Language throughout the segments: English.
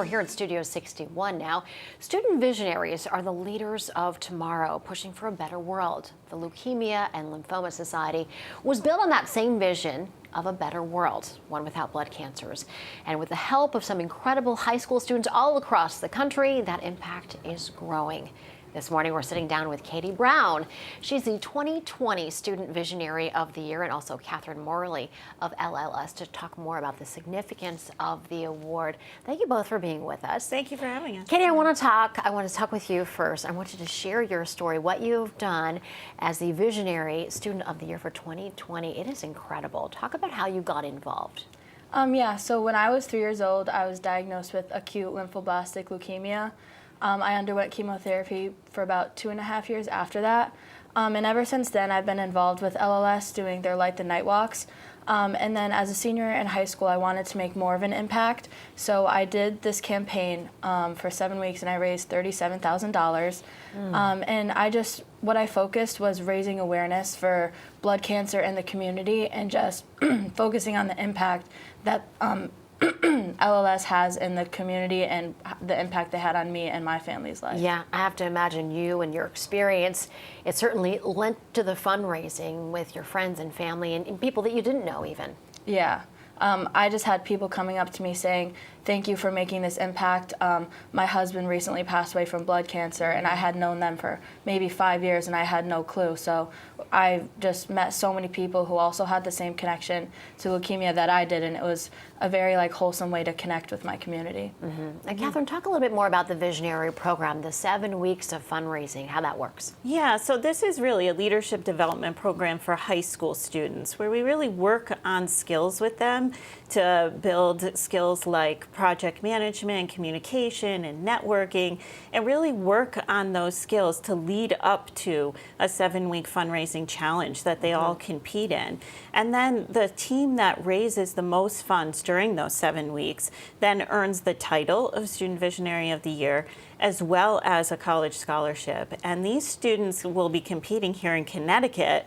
We're here in Studio 61 now. Student visionaries are the leaders of tomorrow, pushing for a better world. The Leukemia and Lymphoma Society was built on that same vision of a better world, one without blood cancers. And with the help of some incredible high school students all across the country, that impact is growing. This morning, we're sitting down with Katie Brown. She's the 2020 Student Visionary of the Year, and also Catherine Morley of LLS to talk more about the significance of the award. Thank you both for being with us. Thank you for having us. Katie, I want to talk with you first. I want you to share your story, what you've done as the Visionary Student of the Year for 2020. It is incredible. Talk about how you got involved. So when I was 3 years old, I was diagnosed with acute lymphoblastic leukemia. I underwent chemotherapy for about 2.5 years after that. And ever since then, I've been involved with LLS doing their Light the Night walks. And then as a senior in high school, I wanted to make more of an impact. So I did this campaign for 7 weeks, and I raised $37,000. And what I focused was raising awareness for blood cancer in the community and just focusing on the impact that LLS has in the community and the impact they had on me and my family's life. Yeah, I have to imagine you and your experience, it certainly lent to the fundraising with your friends and family and people that you didn't know even. Yeah. I just had people coming up to me saying, thank you for making this impact. My husband recently passed away from blood cancer, and I had known them for maybe 5 years, and I had no clue. So I just met so many people who also had the same connection to leukemia that I did, and it was a very wholesome way to connect with my community. And Catherine, talk a little bit more about the Visionary program, the 7 weeks of fundraising, how that works. Yeah, so this is really a leadership development program for high school students where we really work on skills with them to build skills like project management, communication, and networking, and really work on those skills to lead up to a 7-week fundraising challenge that they all compete in. And then the team that raises the most funds during those 7 weeks then earns the title of Student Visionary of the Year, as well as a college scholarship. And these students will be competing here in Connecticut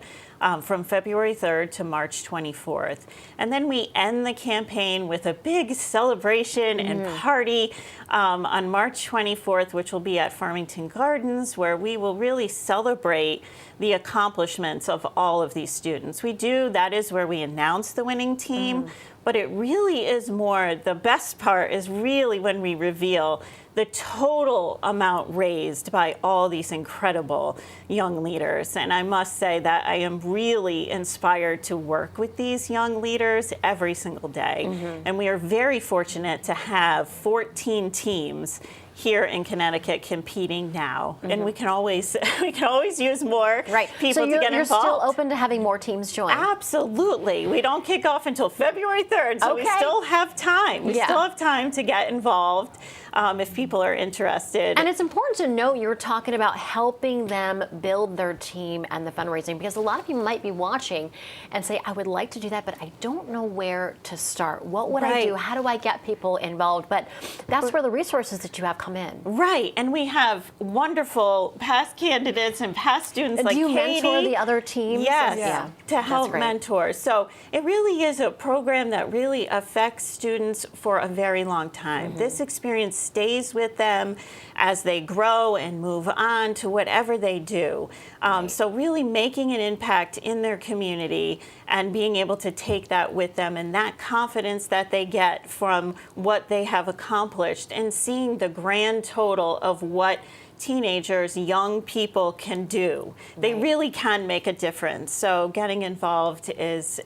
from February 3rd to March 24th. And then we end the campaign with a big celebration and party on March 24th, which will be at Farmington Gardens, where we will really celebrate the accomplishments of all of these students. That is where we announce the winning team, but it really is more, the best part is really when we reveal the total amount raised by all these incredible young leaders. And I must say that I am really inspired to work with these young leaders every single day. And we are very fortunate to have 14 teams here in Connecticut competing now, and we can always use more people to get involved. So you're still open to having more teams join? Absolutely. We don't kick off until February 3rd, so we still have time. We still have time to get involved if people are interested. And it's important to note you're talking about helping them build their team and the fundraising, because a lot of people might be watching and say, I would like to do that, but I don't know where to start. What would I do? How do I get people involved? But that's where the resources that you have come in. Right, and we have wonderful past candidates and past students like Katie. Do you mentor the other teams? Yes, to help mentor. So it really is a program that really affects students for a very long time. This experience stays with them as they grow and move on to whatever they do. So really making an impact in their community and being able to take that with them, and that confidence that they get from what they have accomplished, and seeing the grand total of what teenagers, young people can do. They really can make a difference. So getting involved is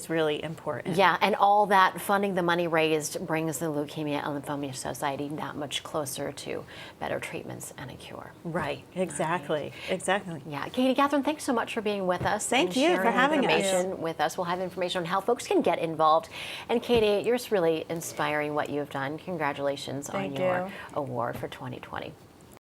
really important. Yeah, and all that funding, the money raised, brings the Leukemia and Lymphoma Society that much closer to better treatments and a cure. Right, exactly, exactly. Yeah, Katie, Catherine, thanks so much for being with us. Thank you for having us. With us. We'll have information on how folks can get involved. And Katie, you're just really inspiring what you've done. Congratulations on your award for 2020.